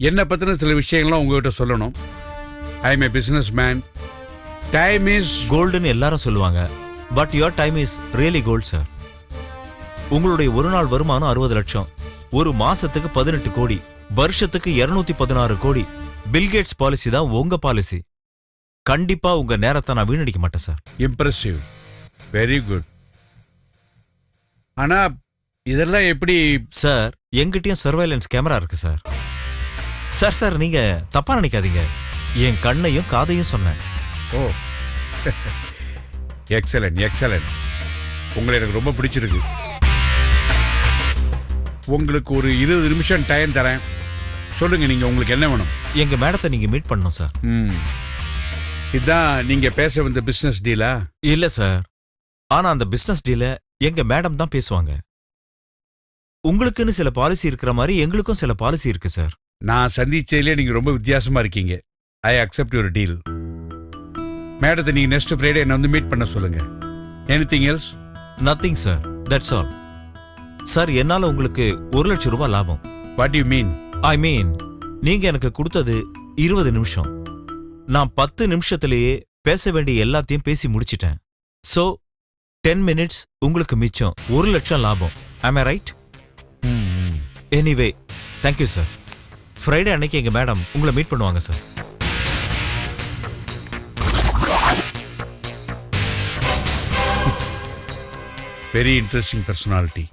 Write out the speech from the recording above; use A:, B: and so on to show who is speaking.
A: என்னை பற்றின சில விஷயங்கள்லாம் உங்ககிட்ட சொல்லணும். I am a business man. Time is
B: கோல்டுன்னு எல்லாரும் சொல்லுவாங்க. But your time is really gold sir. உங்களுடைய ஒரு நாள் வருமானம் 60 லட்சம், ஒரு மாசத்துக்கு 18 கோடி, வருஷத்துக்கு 216 கோடி. பில்கேட்ஸ் பாலிசி தான் உங்க பாலிசி. கண்டிப்பா உங்க நேரத்தை நான் வீணடிக்க மாட்டேன் சார்.
A: Impressive, very good. ஆனா இதெல்லாம் எப்படி
B: சார்? எங்கிட்டயும் சர்வைலன்ஸ் கேமரா இருக்கு சார். சார் சார் நீங்க தப்பா நினைக்காதீங்க. என் கண்ணையும் காதையும் சொன்னேன்.
A: ஓ எக்ஸலன்ட் எக்ஸலன்ட். உங்களை எனக்கு ரொம்ப பிடிச்சிருக்கு. உங்களுக்கு ஒரு 20 நிமிஷம் டைம் தரேன். சொல்லுங்க, நீங்க உங்களுக்கு என்ன வேணும்?
B: எங்க மேடத்தை நீங்க மீட் பண்ணணும் சார்.
A: இதுதான் நீங்க பேச வந்த பிசினஸ் டீலா?
B: இல்ல சார், ஆனா அந்த பிசினஸ் டீல எங்க மேடம் தான் பேசுவாங்க. உங்களுக்குன்னு சில பாலிசி இருக்கிற மாதிரி எங்களுக்கும் சில பாலிசி இருக்கு சார்.
A: நான் சந்திச்சதுலேயே நீங்க ரொம்ப வித்தியாசமா இருக்கீங்க. I accept your deal. மேடத்தை நீங்க நெக்ஸ்ட் ஃப்ரைடே என்ன வந்து மீட் பண்ண சொல்லுங்க. Anything else?
B: Nothing sir, that's all. Sir, என்னால உங்களுக்கு 1 லட்சம் ரூபாய் லாபம்.
A: What you mean?
B: ஐ மீன், நீங்க எனக்கு கொடுத்தது 20 நிமிஷம். நான் 10 நிமிஷத்திலேயே பேச வேண்டிய எல்லாத்தையும் பேசி முடிச்சிட்டேன். சோ 10 மினிட்ஸ் உங்களுக்கு மிச்சம், 1 லட்சம் லாபம். Am I right? Anyway, thank you sir. Friday அன்னைக்கு எங்க மேடம் உங்களை மீட் பண்ணுவாங்க சார்.
A: Very interesting personality.